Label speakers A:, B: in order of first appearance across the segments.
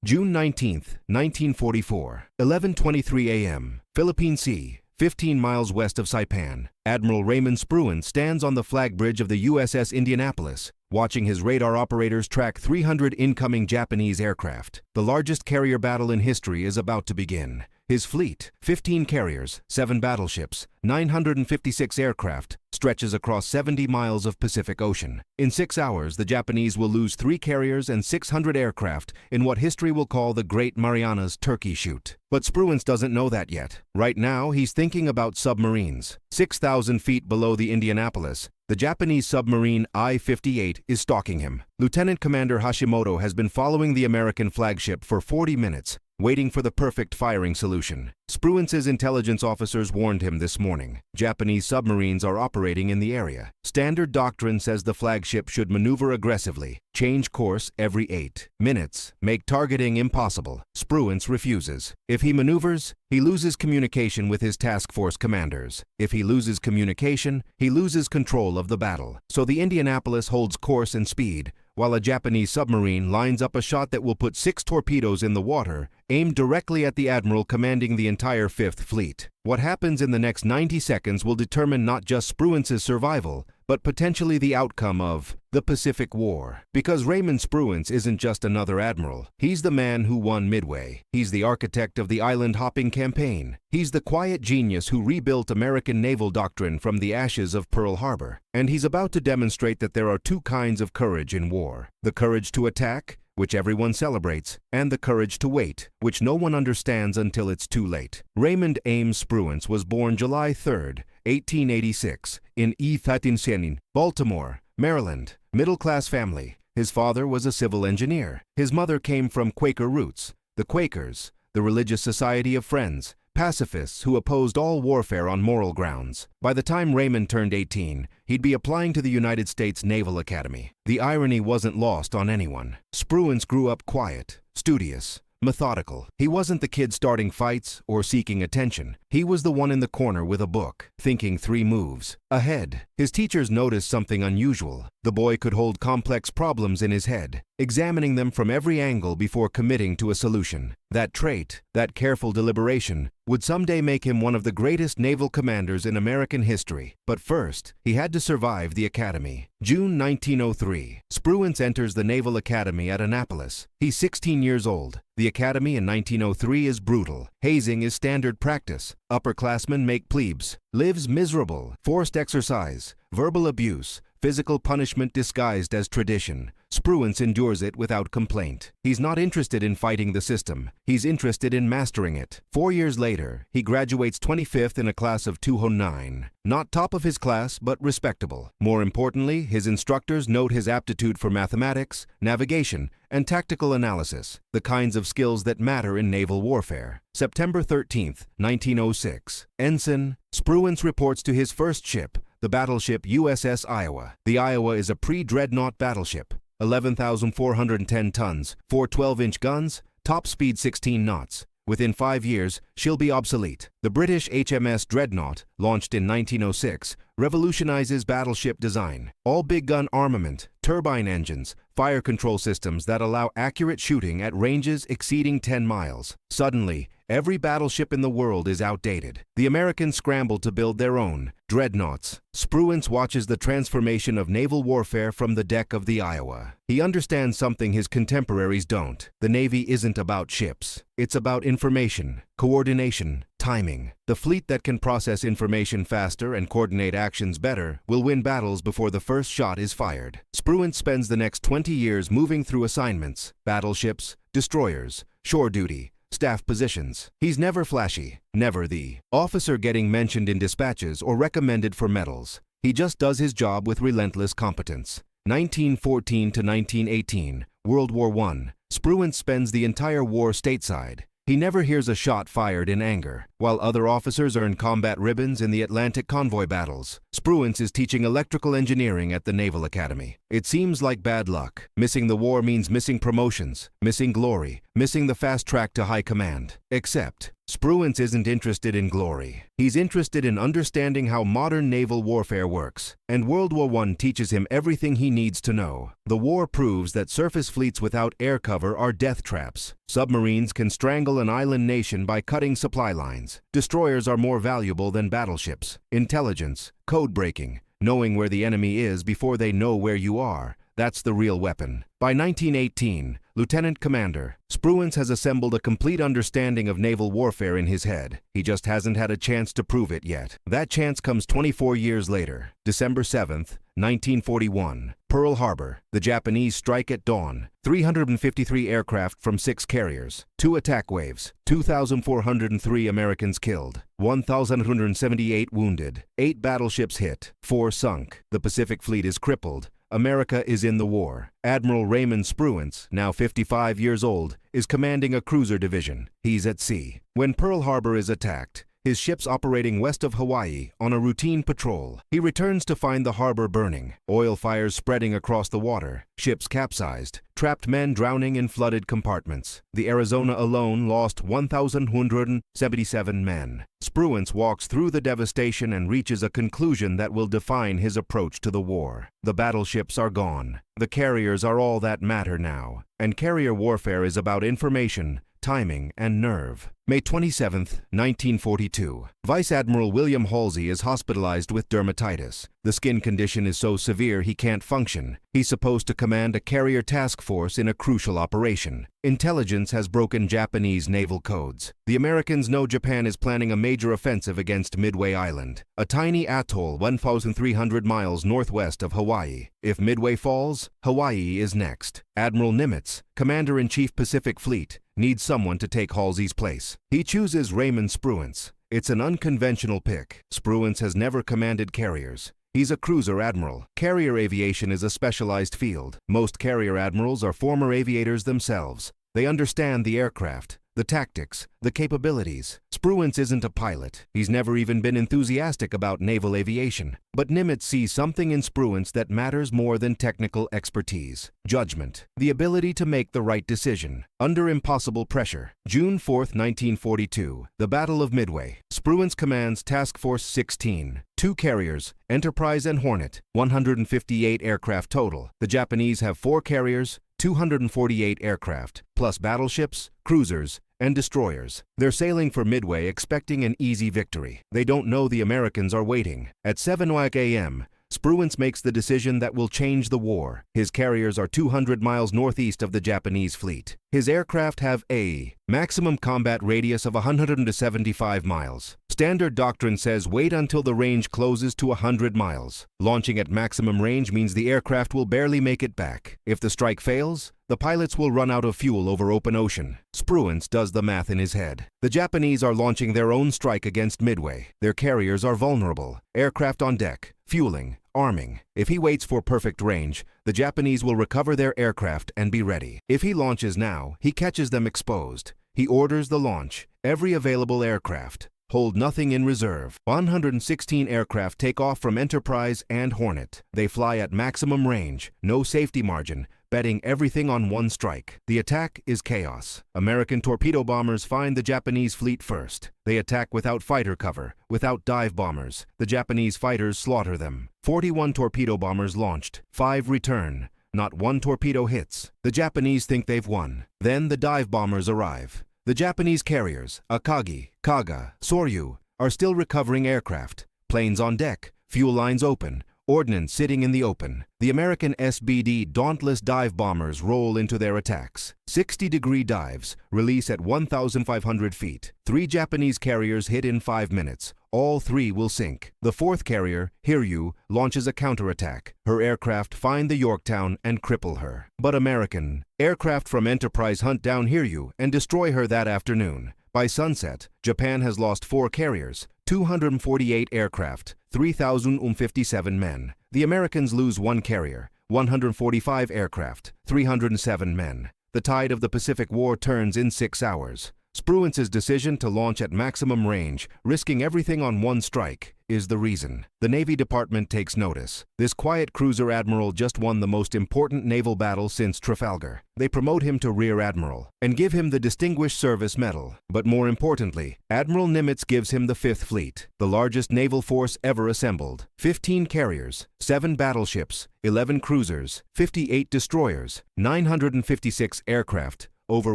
A: June 19, 1944, 11:23 a.m., Philippine Sea, 15 miles west of Saipan. Admiral Raymond Spruance stands on the flag bridge of the USS Indianapolis, watching his radar operators track 300 incoming Japanese aircraft. The largest carrier battle in history is about to begin. His fleet, 15 carriers, 7 battleships, 956 aircraft, stretches across 70 miles of Pacific Ocean. In 6 hours, the Japanese will lose 3 carriers and 600 aircraft in what history will call the Great Marianas Turkey Shoot. But Spruance doesn't know that yet. Right now, he's thinking about submarines. 6,000 feet below the Indianapolis, the Japanese submarine I-58 is stalking him. Lieutenant Commander Hashimoto has been following the American flagship for 40 minutes, waiting for the perfect firing solution. Spruance's intelligence officers warned him this morning. Japanese submarines are operating in the area. Standard doctrine says the flagship should maneuver aggressively, change course every 8 minutes, make targeting impossible. Spruance refuses. If he maneuvers, he loses communication with his task force commanders. If he loses communication, he loses control of the battle. So the Indianapolis holds course and speed, while a Japanese submarine lines up a shot that will put 6 torpedoes in the water, aimed directly at the admiral commanding the entire 5th Fleet. What happens in the next 90 seconds will determine not just Spruance's survival, but potentially the outcome of the Pacific War. Because Raymond Spruance isn't just another admiral. He's the man who won Midway. He's the architect of the island-hopping campaign. He's the quiet genius who rebuilt American naval doctrine from the ashes of Pearl Harbor. And he's about to demonstrate that there are 2 kinds of courage in war. The courage to attack, which everyone celebrates, and the courage to wait, which no one understands until it's too late. Raymond Ames Spruance was born July 3, 1886, in evasive, Baltimore, Maryland. Middle-class family. His father was a civil engineer. His mother came from Quaker roots. The Quakers, the religious society of Friends, pacifists who opposed all warfare on moral grounds. By the time Raymond turned 18, he'd be applying to the United States Naval Academy. The irony wasn't lost on anyone. Spruance grew up quiet, studious, methodical. He wasn't the kid starting fights or seeking attention. He was the one in the corner with a book, thinking 3 moves ahead. His teachers noticed something unusual. The boy could hold complex problems in his head, examining them from every angle before committing to a solution. That trait, that careful deliberation, would someday make him one of the greatest naval commanders in American history. But first, he had to survive the academy. June 1903. Spruance enters the Naval Academy at Annapolis. He's 16 years old. The academy in 1903 is brutal. Hazing is standard practice. Upperclassmen make plebes. Lives miserable. Forced exercise. Verbal abuse. Physical punishment disguised as tradition. Spruance endures it without complaint. He's not interested in fighting the system. He's interested in mastering it. 4 years later, he graduates 25th in a class of 209. Not top of his class, but respectable. More importantly, his instructors note his aptitude for mathematics, navigation, and tactical analysis, the kinds of skills that matter in naval warfare. September 13, 1906. Ensign Spruance reports to his first ship, the battleship USS Iowa. The Iowa is a pre-dreadnought battleship. 11,410 tons, 4 12-inch guns, top speed 16 knots. Within 5 years, she'll be obsolete. The British HMS Dreadnought, launched in 1906, revolutionizes battleship design. All big gun armament, turbine engines, fire control systems that allow accurate shooting at ranges exceeding 10 miles. Suddenly, every battleship in the world is outdated. The Americans scramble to build their own dreadnoughts. Spruance watches the transformation of naval warfare from the deck of the Iowa. He understands something his contemporaries don't. The Navy isn't about ships. It's about information, coordination, timing. The fleet that can process information faster and coordinate actions better will win battles before the first shot is fired. Spruance spends the next 20 years moving through assignments, battleships, destroyers, shore duty, staff positions. He's never flashy, never the officer getting mentioned in dispatches or recommended for medals. He just does his job with relentless competence. 1914 to 1918, World War I. Spruance spends the entire war stateside. He never hears a shot fired in anger. While other officers earn combat ribbons in the Atlantic convoy battles, Spruance is teaching electrical engineering at the Naval Academy. It seems like bad luck. Missing the war means missing promotions, missing glory, missing the fast track to high command. Except, Spruance isn't interested in glory. He's interested in understanding how modern naval warfare works, and World War I teaches him everything he needs to know. The war proves that surface fleets without air cover are death traps. Submarines can strangle an island nation by cutting supply lines. Destroyers are more valuable than battleships. Intelligence, code breaking, knowing where the enemy is before they know where you are. That's the real weapon. By 1918, Lieutenant Commander Spruance has assembled a complete understanding of naval warfare in his head. He just hasn't had a chance to prove it yet. That chance comes 24 years later, December 7th, 1941. Pearl Harbor. The Japanese strike at dawn. 353 aircraft from 6 carriers. 2 attack waves. 2,403 Americans killed. 1,178 wounded. 8 battleships hit. 4 sunk. The Pacific Fleet is crippled. America is in the war. Admiral Raymond Spruance, now 55 years old, is commanding a cruiser division. He's at sea. When Pearl Harbor is attacked, his ship's operating west of Hawaii on a routine patrol. He returns to find the harbor burning, oil fires spreading across the water, ships capsized, trapped men drowning in flooded compartments. The Arizona alone lost 1,177 men. Spruance walks through the devastation and reaches a conclusion that will define his approach to the war. The battleships are gone. The carriers are all that matter now. And carrier warfare is about information, timing, and nerve. May 27, 1942. Vice Admiral William Halsey is hospitalized with dermatitis. The skin condition is so severe he can't function. He's supposed to command a carrier task force in a crucial operation. Intelligence has broken Japanese naval codes. The Americans know Japan is planning a major offensive against Midway Island, a tiny atoll 1,300 miles northwest of Hawaii. If Midway falls, Hawaii is next. Admiral Nimitz, Commander-in-Chief Pacific Fleet, needs someone to take Halsey's place. He chooses Raymond Spruance. It's an unconventional pick. Spruance has never commanded carriers. He's a cruiser admiral. Carrier aviation is a specialized field. Most carrier admirals are former aviators themselves. They understand the aircraft, the tactics, the capabilities. Spruance isn't a pilot. He's never even been enthusiastic about naval aviation. But Nimitz sees something in Spruance that matters more than technical expertise. Judgment. The ability to make the right decision. Under impossible pressure. June 4, 1942. The Battle of Midway. Spruance commands Task Force 16. 2 carriers, Enterprise and Hornet. 158 aircraft total. The Japanese have 4 carriers, 248 aircraft, plus battleships, cruisers, and destroyers. They're sailing for Midway expecting an easy victory. They don't know the Americans are waiting. At 7 a.m., Spruance makes the decision that will change the war. His carriers are 200 miles northeast of the Japanese fleet. His aircraft have a maximum combat radius of 175 miles. Standard doctrine says wait until the range closes to 100 miles. Launching at maximum range means the aircraft will barely make it back. If the strike fails, the pilots will run out of fuel over open ocean. Spruance does the math in his head. The Japanese are launching their own strike against Midway. Their carriers are vulnerable. Aircraft on deck, fueling, arming. If he waits for perfect range, the Japanese will recover their aircraft and be ready. If he launches now, he catches them exposed. He orders the launch. Every available aircraft. Hold nothing in reserve. 116 aircraft take off from Enterprise and Hornet. They fly at maximum range, no safety margin, betting everything on one strike. The attack is chaos. American torpedo bombers find the Japanese fleet first. They attack without fighter cover, without dive bombers. The Japanese fighters slaughter them. 41 torpedo bombers launched. 5 return. Not one torpedo hits. The Japanese think they've won. Then the dive bombers arrive. The Japanese carriers, Akagi, Kaga, Soryu, are still recovering aircraft. Planes on deck, fuel lines open, ordnance sitting in the open. The American SBD Dauntless dive bombers roll into their attacks. 60-degree dives, release at 1,500 feet. 3 Japanese carriers hit in 5 minutes. All 3 will sink. The 4th carrier, Hiryu, launches a counterattack. Her aircraft find the Yorktown and cripple her. But American aircraft from Enterprise hunt down Hiryu and destroy her that afternoon. By sunset, Japan has lost 4 carriers, 248 aircraft, 3,057 men. The Americans lose 1 carrier, 145 aircraft, 307 men. The tide of the Pacific War turns in 6 hours. Spruance's decision to launch at maximum range, risking everything on one strike, is the reason. The Navy Department takes notice. This quiet cruiser admiral just won the most important naval battle since Trafalgar. They promote him to Rear Admiral and give him the Distinguished Service Medal. But more importantly, Admiral Nimitz gives him the Fifth Fleet, the largest naval force ever assembled. 15 carriers, 7 battleships, 11 cruisers, 58 destroyers, 956 aircraft, over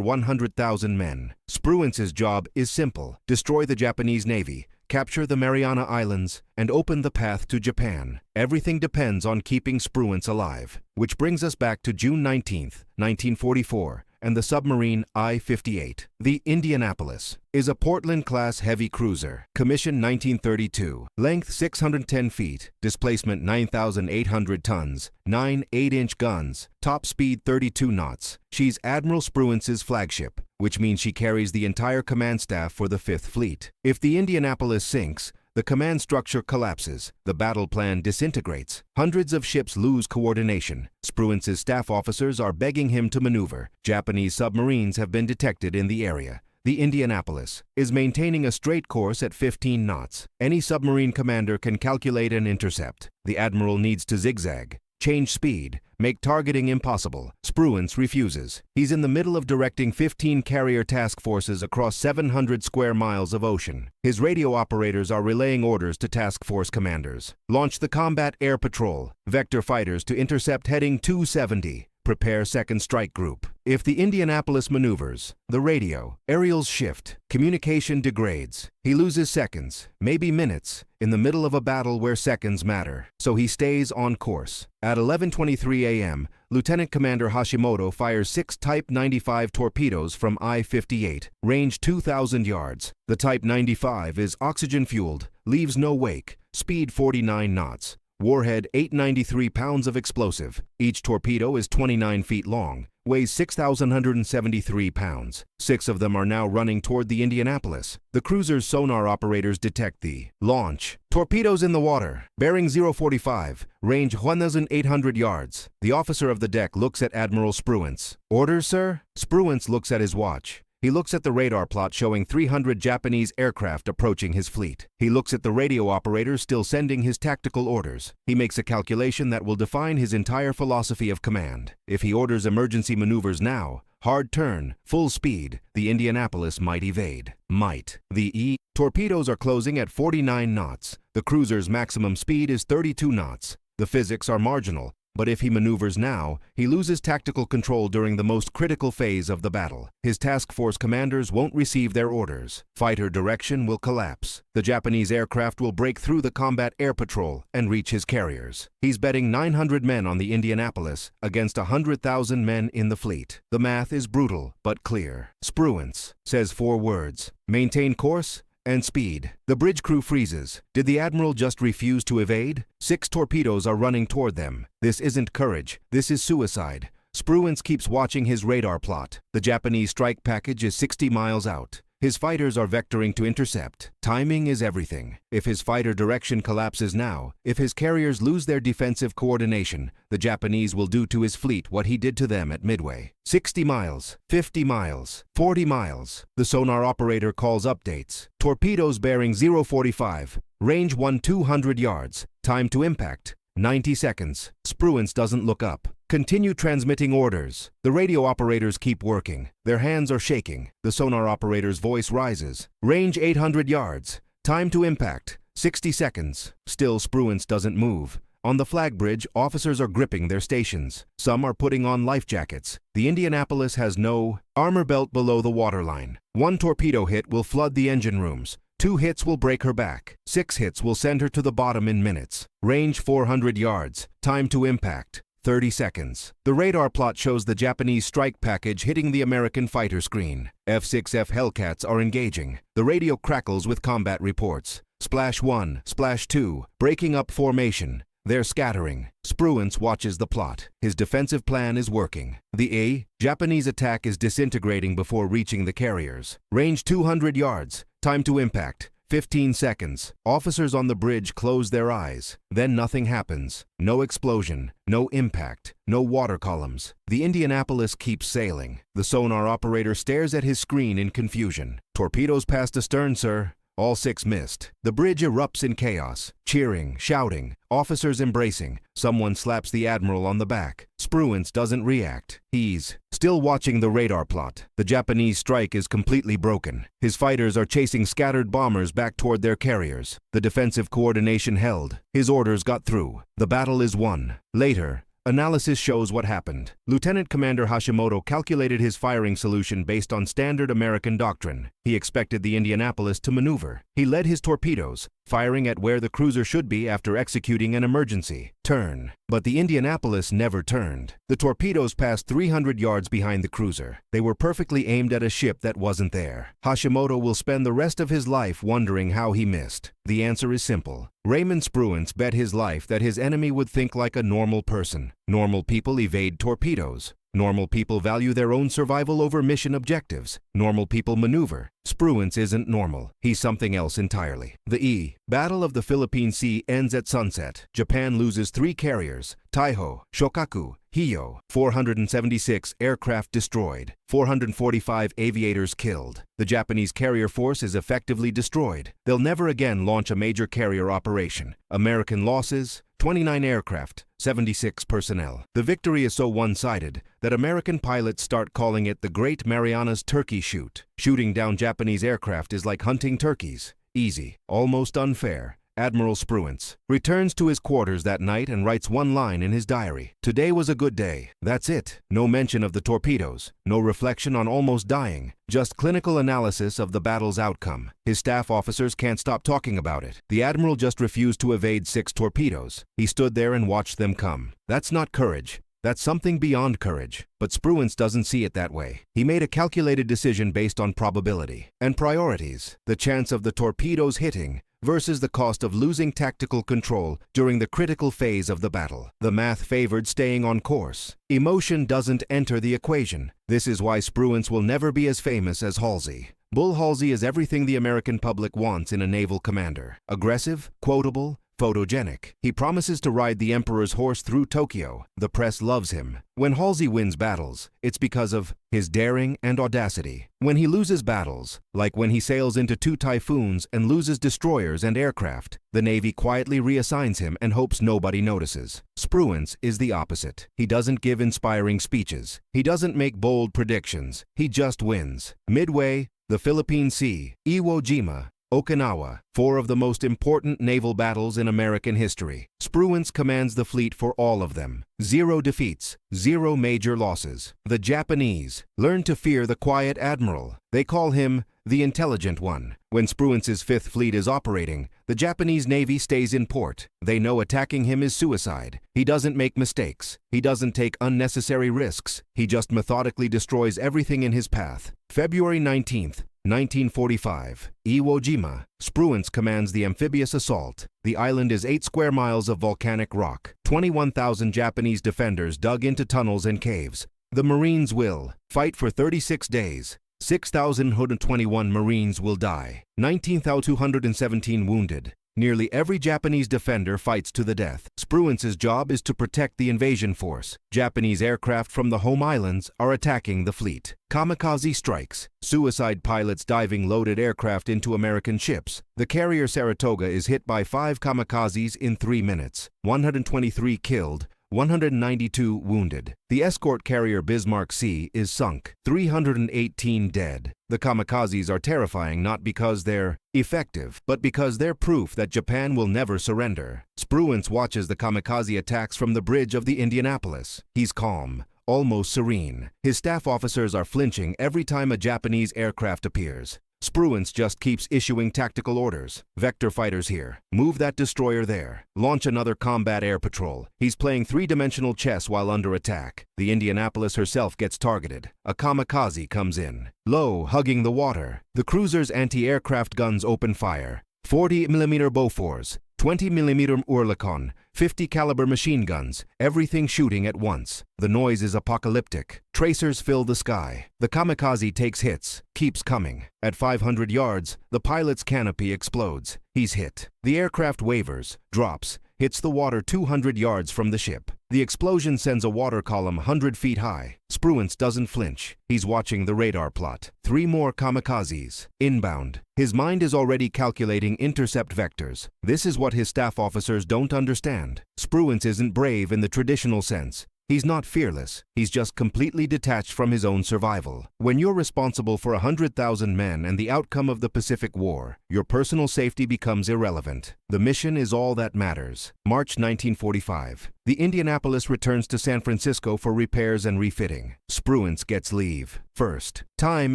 A: 100,000 men. Spruance's job is simple: destroy the Japanese Navy, capture the Mariana Islands, and open the path to Japan. Everything depends on keeping Spruance alive. Which brings us back to June 19, 1944, and the submarine I-58. The Indianapolis is a Portland-class heavy cruiser, commissioned 1932, length 610 feet, displacement 9,800 tons, 9 8-inch guns, top speed 32 knots. She's Admiral Spruance's flagship, which means she carries the entire command staff for the Fifth Fleet. If the Indianapolis sinks, the command structure collapses, the battle plan disintegrates, hundreds of ships lose coordination. Spruance's staff officers are begging him to maneuver. Japanese submarines have been detected in the area. The Indianapolis is maintaining a straight course at 15 knots. Any submarine commander can calculate an intercept. The admiral needs to zigzag, change speed, make targeting impossible. Spruance refuses. He's in the middle of directing 15 carrier task forces across 700 square miles of ocean. His radio operators are relaying orders to task force commanders. Launch the Combat Air Patrol, Vector fighters to intercept heading 270. Prepare second strike group. If the Indianapolis maneuvers, the radio, aerials shift, communication degrades. He loses seconds, maybe minutes, in the middle of a battle where seconds matter. So he stays on course. At 11:23 a.m., Lieutenant Commander Hashimoto fires 6 Type 95 torpedoes from I-58, range 2,000 yards. The Type 95 is oxygen-fueled, leaves no wake, speed 49 knots. Warhead 893 pounds of explosive. Each torpedo is 29 feet long, weighs 6,173 pounds. 6 of them are now running toward the Indianapolis. The cruiser's sonar operators detect the launch. Torpedoes in the water. Bearing 045, range 1,800 yards. The officer of the deck looks at Admiral Spruance. Orders, sir? Spruance looks at his watch. He looks at the radar plot showing 300 Japanese aircraft approaching his fleet. He looks at the radio operators still sending his tactical orders. He makes a calculation that will define his entire philosophy of command. If he orders emergency maneuvers now, hard turn, full speed, the Indianapolis might evade. Might. The torpedoes are closing at 49 knots. The cruiser's maximum speed is 32 knots. The physics are marginal. But if he maneuvers now, he loses tactical control during the most critical phase of the battle. His task force commanders won't receive their orders. Fighter direction will collapse. The Japanese aircraft will break through the Combat Air Patrol and reach his carriers. He's betting 900 men on the Indianapolis against 100,000 men in the fleet. The math is brutal, but clear. Spruance says 4 words: maintain course and speed. The bridge crew freezes. Did the admiral just refuse to evade? 6 torpedoes are running toward them. This isn't courage. This is suicide. Spruance keeps watching his radar plot. The Japanese strike package is 60 miles out. His fighters are vectoring to intercept. Timing is everything. If his fighter direction collapses now, if his carriers lose their defensive coordination, the Japanese will do to his fleet what he did to them at Midway. 60 miles, 50 miles, 40 miles. The sonar operator calls updates. Torpedoes bearing 045, range 200 yards. Time to impact, 90 seconds. Spruance doesn't look up. Continue transmitting orders. The radio operators keep working. Their hands are shaking. The sonar operator's voice rises. Range 800 yards. Time to impact, 60 seconds. Still, Spruance doesn't move. On the flag bridge, officers are gripping their stations. Some are putting on life jackets. The Indianapolis has no armor belt below the waterline. 1 torpedo hit will flood the engine rooms. 2 hits will break her back. 6 hits will send her to the bottom in minutes. Range 400 yards. Time to impact, 30 seconds. The radar plot shows the Japanese strike package hitting the American fighter screen. F-6F Hellcats are engaging. The radio crackles with combat reports. Splash 1, Splash 2, breaking up formation. They're scattering. Spruance watches the plot. His defensive plan is working. The Japanese attack is disintegrating before reaching the carriers. Range 200 yards. Time to impact, 15 seconds. Officers on the bridge close their eyes. Then nothing happens. No explosion, no impact, no water columns. The Indianapolis keeps sailing. The sonar operator stares at his screen in confusion. Torpedoes past astern, sir. All 6 missed. The bridge erupts in chaos. Cheering, shouting, officers embracing. Someone slaps the admiral on the back. Spruance doesn't react. He's still watching the radar plot. The Japanese strike is completely broken. His fighters are chasing scattered bombers back toward their carriers. The defensive coordination held. His orders got through. The battle is won. Later, analysis shows what happened. Lieutenant Commander Hashimoto calculated his firing solution based on standard American doctrine. He expected the Indianapolis to maneuver. He led his torpedoes, firing at where the cruiser should be after executing an emergency turn. But the Indianapolis never turned. The torpedoes passed 300 yards behind the cruiser. They were perfectly aimed at a ship that wasn't there. Hashimoto will spend the rest of his life wondering how he missed. The answer is simple. Raymond Spruance bet his life that his enemy would think like a normal person. Normal people evade torpedoes. Normal people value their own survival over mission objectives. Normal people maneuver. Spruance isn't normal. He's something else entirely. The Battle of the Philippine Sea ends at sunset. Japan loses 3 carriers: Taiho, Shokaku, Hiyo. 476 aircraft destroyed. 445 aviators killed. The Japanese carrier force is effectively destroyed. They'll never again launch a major carrier operation. American losses: 29 aircraft, 76 personnel. The victory is so one-sided that American pilots start calling it the Great Marianas Turkey Shoot. Shooting down Japanese aircraft is like hunting turkeys. Easy, almost unfair. Admiral Spruance returns to his quarters that night and writes one line in his diary. Today was a good day. That's it. No mention of the torpedoes. No reflection on almost dying. Just clinical analysis of the battle's outcome. His staff officers can't stop talking about it. The admiral just refused to evade 6 torpedoes. He stood there and watched them come. That's not courage. That's something beyond courage. But Spruance doesn't see it that way. He made a calculated decision based on probability and priorities. The chance of the torpedoes hitting versus the cost of losing tactical control during the critical phase of the battle. The math favored staying on course. Emotion doesn't enter the equation. This is why Spruance will never be as famous as Halsey. Bull Halsey is everything the American public wants in a naval commander. Aggressive, quotable, photogenic. He promises to ride the Emperor's horse through Tokyo. The press loves him. When Halsey wins battles, it's because of his daring and audacity. When he loses battles, like when he sails into 2 typhoons and loses destroyers and aircraft, the Navy quietly reassigns him and hopes nobody notices. Spruance is the opposite. He doesn't give inspiring speeches. He doesn't make bold predictions. He just wins. Midway, the Philippine Sea, Iwo Jima, Okinawa, 4 of the most important naval battles in American history. Spruance commands the fleet for all of them. 0 defeats, 0 major losses. The Japanese learn to fear the quiet admiral. They call him the intelligent one. When Spruance's 5th Fleet is operating, the Japanese Navy stays in port. They know attacking him is suicide. He doesn't make mistakes. He doesn't take unnecessary risks. He just methodically destroys everything in his path. February 19th, 1945, Iwo Jima. Spruance commands the amphibious assault. The island is 8 square miles of volcanic rock. 21,000 Japanese defenders dug into tunnels and caves. The Marines will fight for 36 days. 6,121 Marines will die. 19,217 wounded. Nearly every Japanese defender fights to the death. Spruance's job is to protect the invasion force. Japanese aircraft from the home islands are attacking the fleet. Kamikaze strikes. Suicide pilots diving loaded aircraft into American ships. The carrier Saratoga is hit by 5 kamikazes in 3 minutes. 123 killed. 192 wounded. The escort carrier Bismarck C is sunk. 318 dead. The kamikazes are terrifying not because they're effective, but because they're proof that Japan will never surrender. Spruance watches the kamikaze attacks from the bridge of the Indianapolis. He's calm, almost serene. His staff officers are flinching every time a Japanese aircraft appears. Spruance just keeps issuing tactical orders. Vector fighters here. Move that destroyer there. Launch another combat air patrol. He's playing 3-dimensional chess while under attack. The Indianapolis herself gets targeted. A kamikaze comes in. Low, hugging the water. The cruiser's anti-aircraft guns open fire. 40mm Bofors, 20mm Oerlikon, 50 caliber machine guns, everything shooting at once. The noise is apocalyptic. Tracers fill the sky. The kamikaze takes hits, keeps coming. At 500 yards, the pilot's canopy explodes. He's hit. The aircraft wavers, drops, hits the water 200 yards from the ship. The explosion sends a water column 100 feet high. Spruance doesn't flinch. He's watching the radar plot. 3 more kamikazes. Inbound. His mind is already calculating intercept vectors. This is what his staff officers don't understand. Spruance isn't brave in the traditional sense. He's not fearless. He's just completely detached from his own survival. When you're responsible for 100,000 men and the outcome of the Pacific War, your personal safety becomes irrelevant. The mission is all that matters. March 1945. The Indianapolis returns to San Francisco for repairs and refitting. Spruance gets leave. First time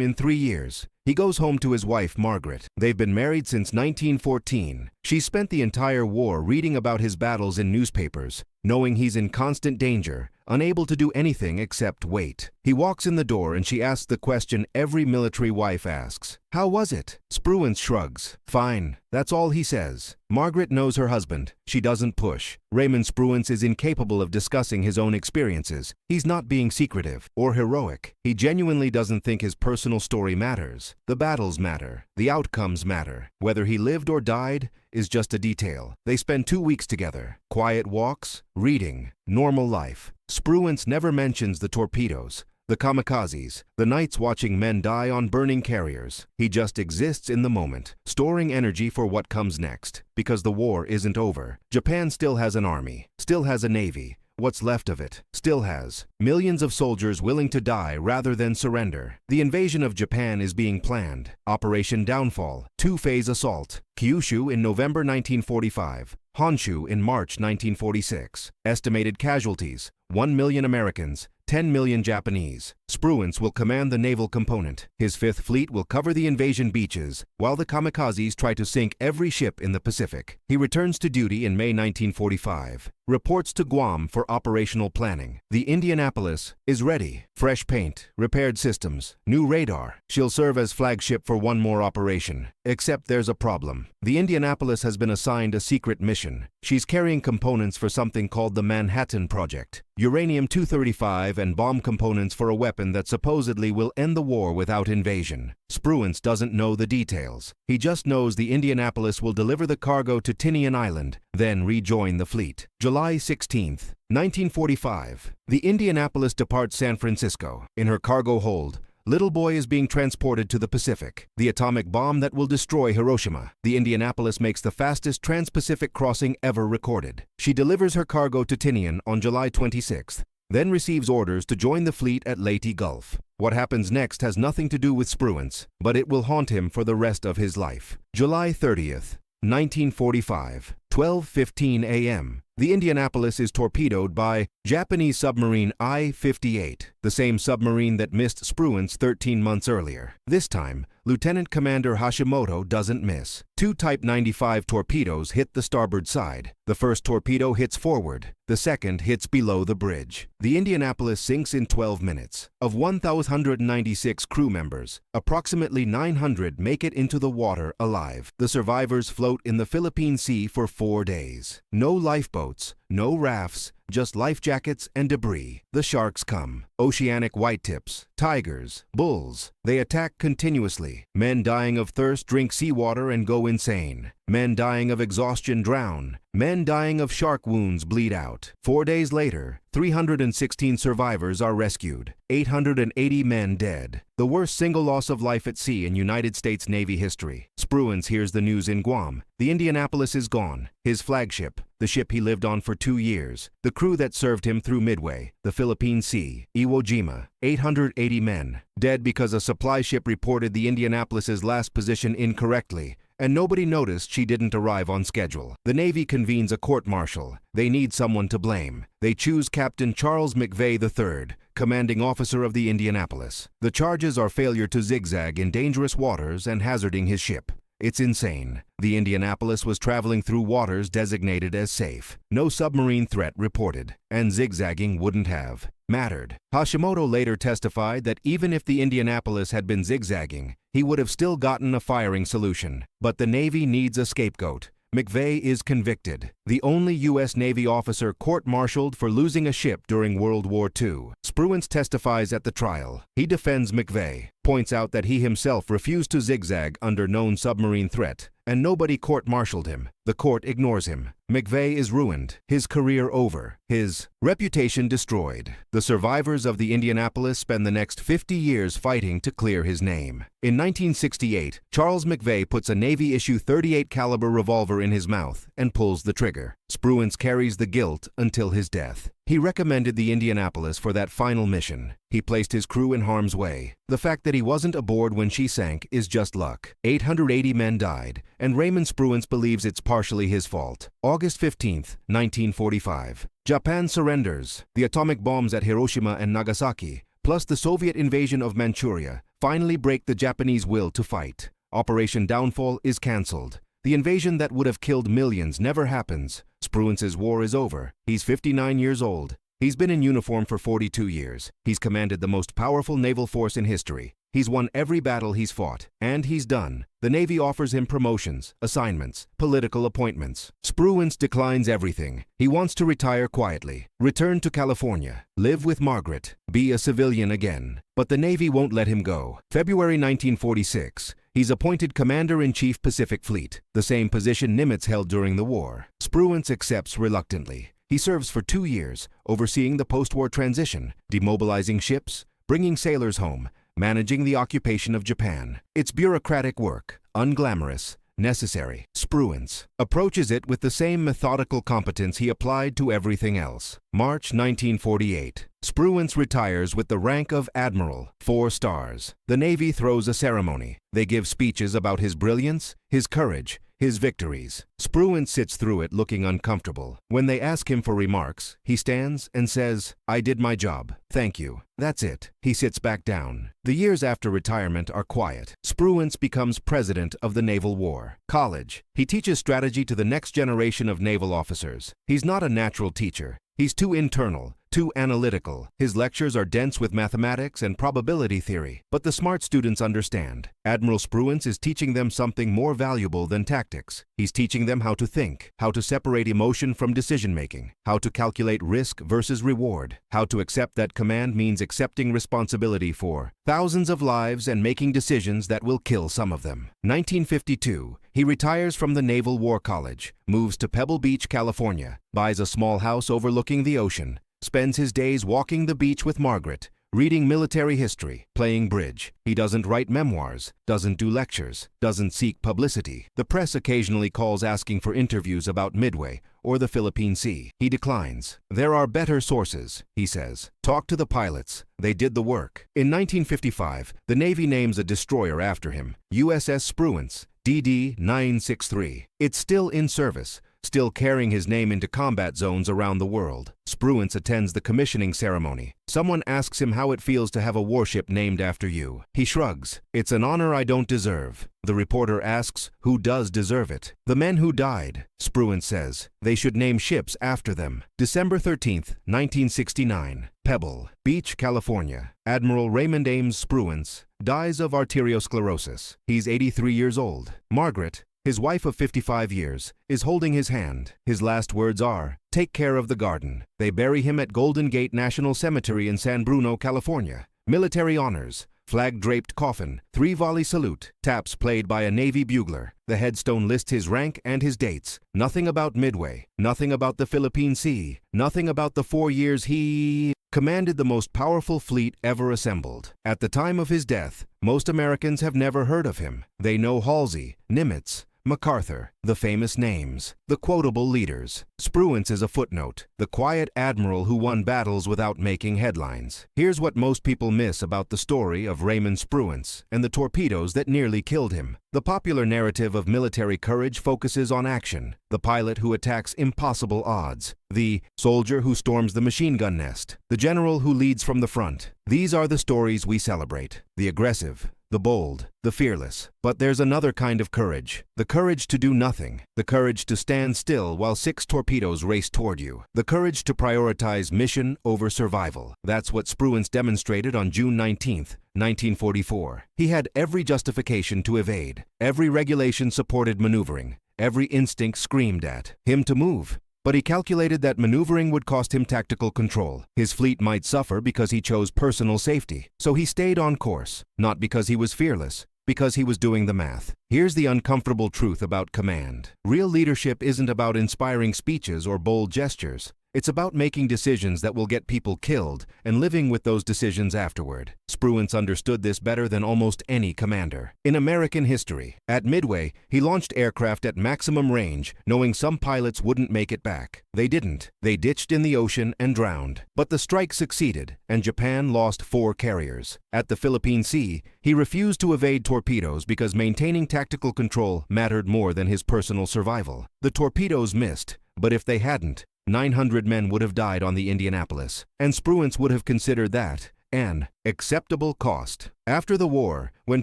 A: in 3 years. He goes home to his wife, Margaret. They've been married since 1914. She spent the entire war reading about his battles in newspapers, knowing he's in constant danger, unable to do anything except wait. He walks in the door and she asks the question every military wife asks. How was it? Spruance shrugs. Fine. That's all he says. Margaret knows her husband. She doesn't push. Raymond Spruance is incapable of discussing his own experiences. He's not being secretive or heroic. He genuinely doesn't think his personal story matters. The battles matter. The outcomes matter. Whether he lived or died is just a detail. They spend 2 weeks together. Quiet walks, reading, normal life. Spruance never mentions the torpedoes, the kamikazes, the nights watching men die on burning carriers. He just exists in the moment, storing energy for what comes next. Because the war isn't over. Japan still has an army, still has a navy. What's left of it still has millions of soldiers willing to die rather than surrender. The invasion of Japan is being planned. Operation Downfall, 2-phase assault. Kyushu in November 1945. Honshu in March 1946. Estimated casualties, 1 million Americans, 10 million Japanese. Spruance will command the naval component. His 5th Fleet will cover the invasion beaches, while the kamikazes try to sink every ship in the Pacific. He returns to duty in May 1945. Reports to Guam for operational planning. The Indianapolis is ready. Fresh paint, repaired systems, new radar. She'll serve as flagship for one more operation. Except there's a problem. The Indianapolis has been assigned a secret mission. She's carrying components for something called the Manhattan Project. Uranium-235 and bomb components for a weapon that supposedly will end the war without invasion. Spruance doesn't know the details. He just knows the Indianapolis will deliver the cargo to Tinian Island, then rejoin the fleet. July 16th, 1945. The Indianapolis departs San Francisco. In her cargo hold, Little Boy is being transported to the Pacific, the atomic bomb that will destroy Hiroshima. The Indianapolis makes the fastest trans-Pacific crossing ever recorded. She delivers her cargo to Tinian on July 26th, then receives orders to join the fleet at Leyte Gulf. What happens next has nothing to do with Spruance, but it will haunt him for the rest of his life. July 30th, 1945, 12:15 a.m. The Indianapolis is torpedoed by Japanese submarine I-58, the same submarine that missed Spruance 13 months earlier. This time, Lieutenant Commander Hashimoto doesn't miss. 2 Type 95 torpedoes hit the starboard side. The first torpedo hits forward. The second hits below the bridge. The Indianapolis sinks in 12 minutes. Of 1,196 crew members, approximately 900 make it into the water alive. The survivors float in the Philippine Sea for 4 days. No lifeboats, no rafts, just life jackets and debris. The sharks come. Oceanic whitetips, tigers, bulls. They attack continuously. Men dying of thirst drink seawater and go insane. Men dying of exhaustion drown. Men dying of shark wounds bleed out. 4 days later, 316 survivors are rescued. 880 men dead. The worst single loss of life at sea in United States Navy history. Spruance hears the news in Guam. The Indianapolis is gone. His flagship, the ship he lived on for 2 years. The crew that served him through Midway, the Philippine Sea, Iwo Jima. 880 men. Dead because a supply ship reported the Indianapolis's last position incorrectly, and nobody noticed she didn't arrive on schedule. The Navy convenes a court-martial. They need someone to blame. They choose Captain Charles McVay III, commanding officer of the Indianapolis. The charges are failure to zigzag in dangerous waters and hazarding his ship. It's insane. The Indianapolis was traveling through waters designated as safe. No submarine threat reported, and zigzagging wouldn't have mattered. Hashimoto later testified that even if the Indianapolis had been zigzagging, he would have still gotten a firing solution. But the Navy needs a scapegoat. McVay is convicted, the only U.S. Navy officer court-martialed for losing a ship during World War II. Spruance testifies at the trial. He defends McVay. points out that he himself refused to zigzag under known submarine threat, and nobody court-martialed him. The court ignores him. McVeigh is ruined, his career over, his reputation destroyed. The survivors of the Indianapolis spend the next 50 years fighting to clear his name. In 1968, Charles McVeigh puts a Navy-issue .38 caliber revolver in his mouth and pulls the trigger. Spruance carries the guilt until his death. He recommended the Indianapolis for that final mission. He placed his crew in harm's way. The fact that he wasn't aboard when she sank is just luck. 880 men died, and Raymond Spruance believes it's partially his fault. August 15, 1945. Japan surrenders. The atomic bombs at Hiroshima and Nagasaki, plus the Soviet invasion of Manchuria, finally break the Japanese will to fight. Operation Downfall is cancelled. The invasion that would have killed millions never happens. Spruance's war is over. He's 59 years old. He's been in uniform for 42 years. He's commanded the most powerful naval force in history. He's won every battle he's fought, and he's done. The Navy offers him promotions, assignments, political appointments. Spruance declines everything. He wants to retire quietly, return to California, live with Margaret, be a civilian again. But the Navy won't let him go. February 1946. He's appointed Commander-in-Chief Pacific Fleet, the same position Nimitz held during the war. Spruance accepts reluctantly. He serves for 2 years, overseeing the post-war transition, demobilizing ships, bringing sailors home, managing the occupation of Japan. It's bureaucratic work, unglamorous, necessary. Spruance approaches it with the same methodical competence he applied to everything else. March 1948. Spruance retires with the rank of Admiral, 4 stars. The Navy throws a ceremony. They give speeches about his brilliance, his courage, his victories. Spruance sits through it looking uncomfortable. When they ask him for remarks, he stands and says, "I did my job. Thank you." That's it. He sits back down. The years after retirement are quiet. Spruance becomes president of the Naval War College. He teaches strategy to the next generation of naval officers. He's not a natural teacher. He's too internal, too analytical. His lectures are dense with mathematics and probability theory. But the smart students understand. Admiral Spruance is teaching them something more valuable than tactics. He's teaching them how to think, how to separate emotion from decision-making, how to calculate risk versus reward, how to accept that command means accepting responsibility for thousands of lives and making decisions that will kill some of them. 1952, he retires from the Naval War College, moves to Pebble Beach, California, buys a small house overlooking the ocean, spends his days walking the beach with Margaret, reading military history, playing bridge. He doesn't write memoirs, doesn't do lectures, doesn't seek publicity. The press occasionally calls asking for interviews about Midway or the Philippine Sea. He declines. There are better sources, he says. Talk to the pilots. They did the work. In 1955, the Navy names a destroyer after him, USS Spruance, DD 963. It's still in service, still carrying his name into combat zones around the world. Spruance attends the commissioning ceremony. Someone asks him how it feels to have a warship named after you. He shrugs. "It's an honor I don't deserve." The reporter asks, "Who does deserve it?" "The men who died." Spruance says, "They should name ships after them." December 13, 1969. Pebble Beach, California. Admiral Raymond Spruance dies of arteriosclerosis. He's 83 years old. Margaret, his wife of 55 years, is holding his hand. His last words are, "Take care of the garden." They bury him at Golden Gate National Cemetery in San Bruno, California. Military honors, flag-draped coffin, 3-volley salute, taps played by a Navy bugler. The headstone lists his rank and his dates. Nothing about Midway, nothing about the Philippine Sea, nothing about the 4 years he commanded the most powerful fleet ever assembled. At the time of his death, most Americans have never heard of him. They know Halsey, Nimitz, MacArthur, the famous names, the quotable leaders. Spruance is a footnote, the quiet admiral who won battles without making headlines. Here's what most people miss about the story of Raymond Spruance and the torpedoes that nearly killed him. The popular narrative of military courage focuses on action, the pilot who attacks impossible odds, the soldier who storms the machine gun nest, the general who leads from the front. These are the stories we celebrate, the aggressive, the bold, the fearless. But there's another kind of courage, the courage to do nothing, the courage to stand still while 6 torpedoes race toward you, the courage to prioritize mission over survival. That's what Spruance demonstrated on June 19, 1944. He had every justification to evade, every regulation supported maneuvering, every instinct screamed at him to move. But he calculated that maneuvering would cost him tactical control. His fleet might suffer because he chose personal safety. So he stayed on course, not because he was fearless, because he was doing the math. Here's the uncomfortable truth about command. Real leadership isn't about inspiring speeches or bold gestures. It's about making decisions that will get people killed and living with those decisions afterward. Spruance understood this better than almost any commander in American history. At Midway, he launched aircraft at maximum range, knowing some pilots wouldn't make it back. They didn't. They ditched in the ocean and drowned. But the strike succeeded, and Japan lost 4 carriers. At the Philippine Sea, he refused to evade torpedoes because maintaining tactical control mattered more than his personal survival. The torpedoes missed, but if they hadn't, 900 men would have died on the Indianapolis, and Spruance would have considered that an acceptable cost. After the war, when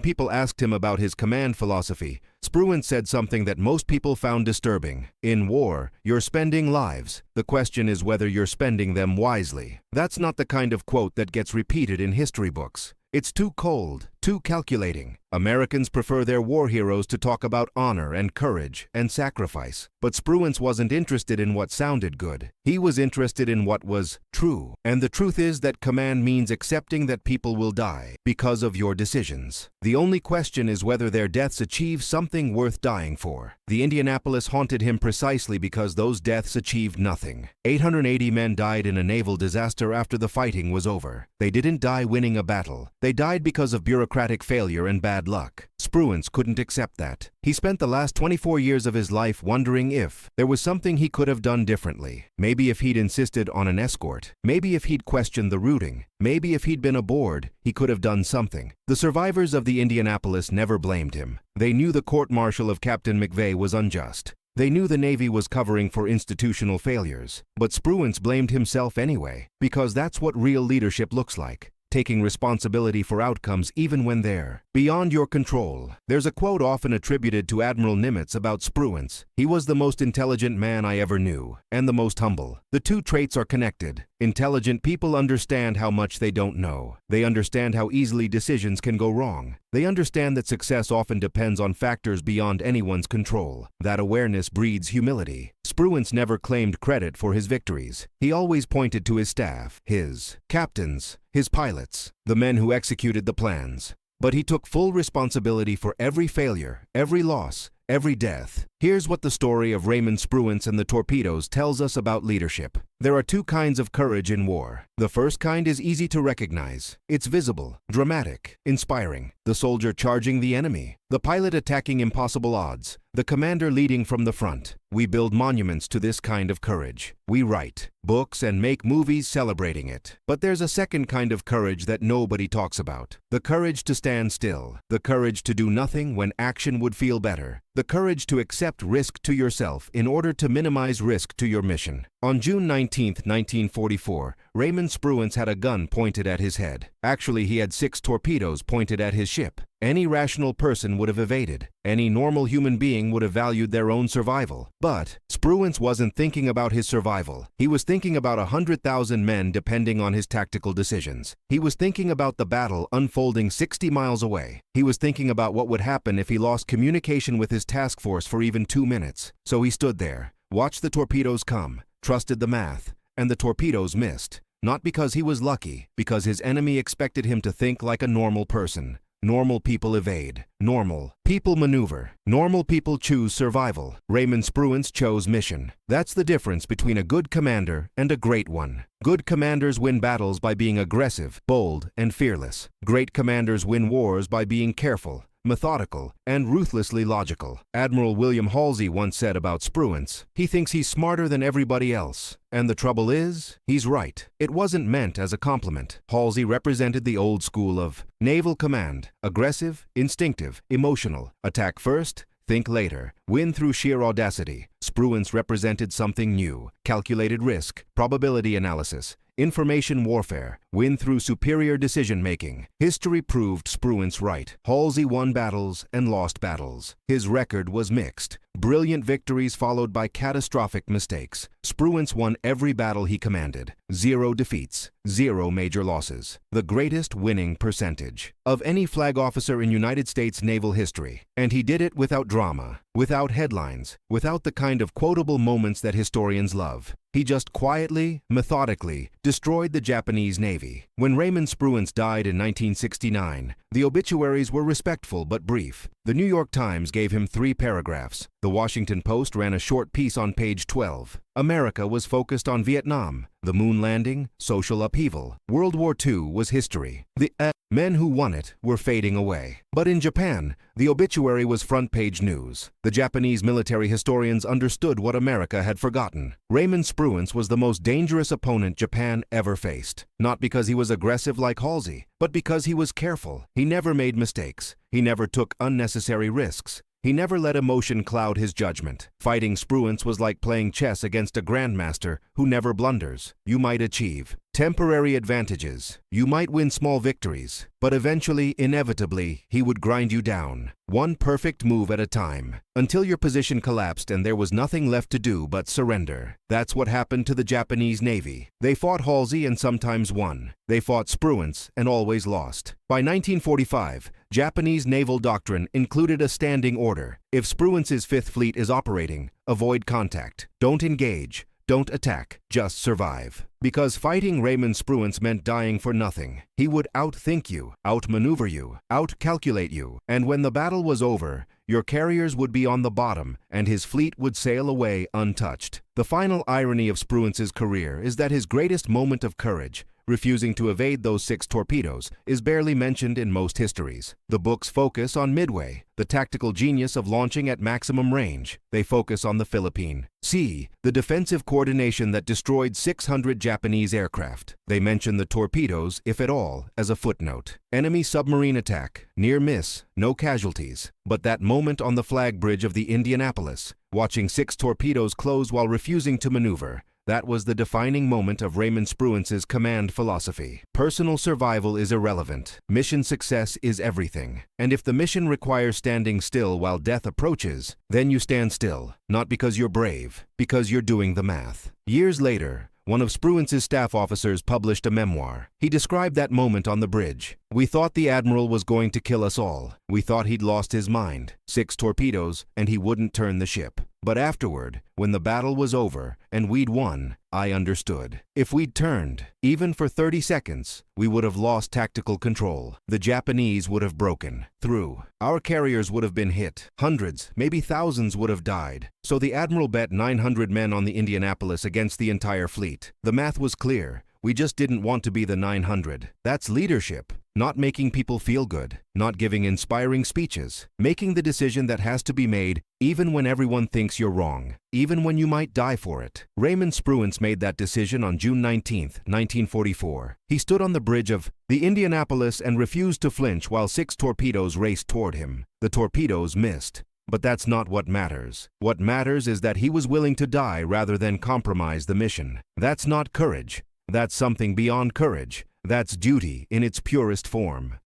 A: people asked him about his command philosophy, Spruance said something that most people found disturbing. In war, you're spending lives. The question is whether you're spending them wisely. That's not the kind of quote that gets repeated in history books. It's too cold, too calculating. Americans prefer their war heroes to talk about honor and courage and sacrifice. But Spruance wasn't interested in what sounded good. He was interested in what was true. And the truth is that command means accepting that people will die because of your decisions. The only question is whether their deaths achieve something worth dying for. The Indianapolis haunted him precisely because those deaths achieved nothing. 880 men died in a naval disaster after the fighting was over. They didn't die winning a battle. They died because of bureaucratic failure and bad luck. Spruance couldn't accept that. He spent the last 24 years of his life wondering if there was something he could have done differently. Maybe if he'd insisted on an escort. Maybe if he'd questioned the routing. Maybe if he'd been aboard, he could have done something. The survivors of the Indianapolis never blamed him. They knew the court-martial of Captain McVeigh was unjust. They knew the Navy was covering for institutional failures. But Spruance blamed himself anyway, because that's what real leadership looks like. Taking responsibility for outcomes even when they're beyond your control. There's a quote often attributed to Admiral Nimitz about Spruance. He was the most intelligent man I ever knew, and the most humble. The two traits are connected. Intelligent people understand how much they don't know. They understand how easily decisions can go wrong. They understand that success often depends on factors beyond anyone's control. That awareness breeds humility. Spruance never claimed credit for his victories. He always pointed to his staff, his captains, his pilots, the men who executed the plans. But he took full responsibility for every failure, every loss, every death. Here's what the story of Raymond Spruance and the torpedoes tells us about leadership. There are 2 kinds of courage in war. The first kind is easy to recognize. It's visible, dramatic, inspiring. The soldier charging the enemy, the pilot attacking impossible odds, the commander leading from the front. We build monuments to this kind of courage. We write books and make movies celebrating it. But there's a second kind of courage that nobody talks about. The courage to stand still. The courage to do nothing when action would feel better. The courage to accept risk to yourself in order to minimize risk to your mission. On June 19, 1944, Raymond Spruance had a gun pointed at his head. Actually, he had 6 torpedoes pointed at his ship. Any rational person would have evaded. Any normal human being would have valued their own survival. But Spruance wasn't thinking about his survival. He was thinking about 100,000 men depending on his tactical decisions. He was thinking about the battle unfolding 60 miles away. He was thinking about what would happen if he lost communication with his task force for even 2 minutes. So he stood there, watched the torpedoes come, trusted the math, and the torpedoes missed. Not because he was lucky, because his enemy expected him to think like a normal person. Normal people evade. Normal people maneuver. Normal people choose survival. Raymond Spruance chose mission. That's the difference between a good commander and a great one. Good commanders win battles by being aggressive, bold, and fearless. Great commanders win wars by being careful, methodical, and ruthlessly logical. Admiral William Halsey once said about Spruance, he thinks he's smarter than everybody else. And the trouble is, he's right. It wasn't meant as a compliment. Halsey represented the old school of naval command, aggressive, instinctive, emotional, attack first, think later, win through sheer audacity. Spruance represented something new, calculated risk, probability analysis, information warfare, win through superior decision-making. History proved Spruance right. Halsey won battles and lost battles. His record was mixed. Brilliant victories followed by catastrophic mistakes. Spruance won every battle he commanded. 0 defeats, 0 major losses. The greatest winning percentage of any flag officer in United States naval history. And he did it without drama, without headlines, without the kind of quotable moments that historians love. He just quietly, methodically destroyed the Japanese Navy. When Raymond Spruance died in 1969, the obituaries were respectful but brief. The New York Times gave him 3 paragraphs. The Washington Post ran a short piece on page 12. America was focused on Vietnam, the moon landing, social upheaval. World War II was history. The men who won it were fading away. But in Japan, the obituary was front-page news. The Japanese military historians understood what America had forgotten. Raymond Spruance was the most dangerous opponent Japan ever faced. Not because he was aggressive like Halsey, but because he was careful. He never made mistakes. He never took unnecessary risks. He never let emotion cloud his judgment. Fighting Spruance was like playing chess against a grandmaster who never blunders. You might achieve temporary advantages. You might win small victories, but eventually, inevitably, he would grind you down. One perfect move at a time, until your position collapsed and there was nothing left to do but surrender. That's what happened to the Japanese Navy. They fought Halsey and sometimes won. They fought Spruance and always lost. By 1945, Japanese naval doctrine included a standing order. If Spruance's Fifth Fleet is operating, avoid contact. Don't engage. Don't attack, just survive. Because fighting Raymond Spruance meant dying for nothing. He would outthink you, outmaneuver you, outcalculate you, and when the battle was over, your carriers would be on the bottom and his fleet would sail away untouched. The final irony of Spruance's career is that his greatest moment of courage, refusing to evade those 6 torpedoes, is barely mentioned in most histories. The books focus on Midway, the tactical genius of launching at maximum range. They focus on the Philippine Sea, the defensive coordination that destroyed 600 Japanese aircraft. They mention the torpedoes, if at all, as a footnote. Enemy submarine attack, near miss, no casualties. But that moment on the flag bridge of the Indianapolis, watching 6 torpedoes close while refusing to maneuver, that was the defining moment of Raymond Spruance's command philosophy. Personal survival is irrelevant. Mission success is everything. And if the mission requires standing still while death approaches, then you stand still. Not because you're brave, because you're doing the math. Years later, one of Spruance's staff officers published a memoir. He described that moment on the bridge. We thought the Admiral was going to kill us all. We thought he'd lost his mind. 6 torpedoes, and he wouldn't turn the ship. But afterward, when the battle was over and we'd won, I understood. If we'd turned, even for 30 seconds, we would have lost tactical control. The Japanese would have broken through. Our carriers would have been hit. Hundreds, maybe thousands would have died. So the Admiral bet 900 men on the Indianapolis against the entire fleet. The math was clear. We just didn't want to be the 900. That's leadership. Not making people feel good, not giving inspiring speeches, making the decision that has to be made even when everyone thinks you're wrong, even when you might die for it. Raymond Spruance made that decision on June 19, 1944. He stood on the bridge of the Indianapolis and refused to flinch while 6 torpedoes raced toward him. The torpedoes missed. But that's not what matters. What matters is that he was willing to die rather than compromise the mission. That's not courage. That's something beyond courage. That's duty in its purest form.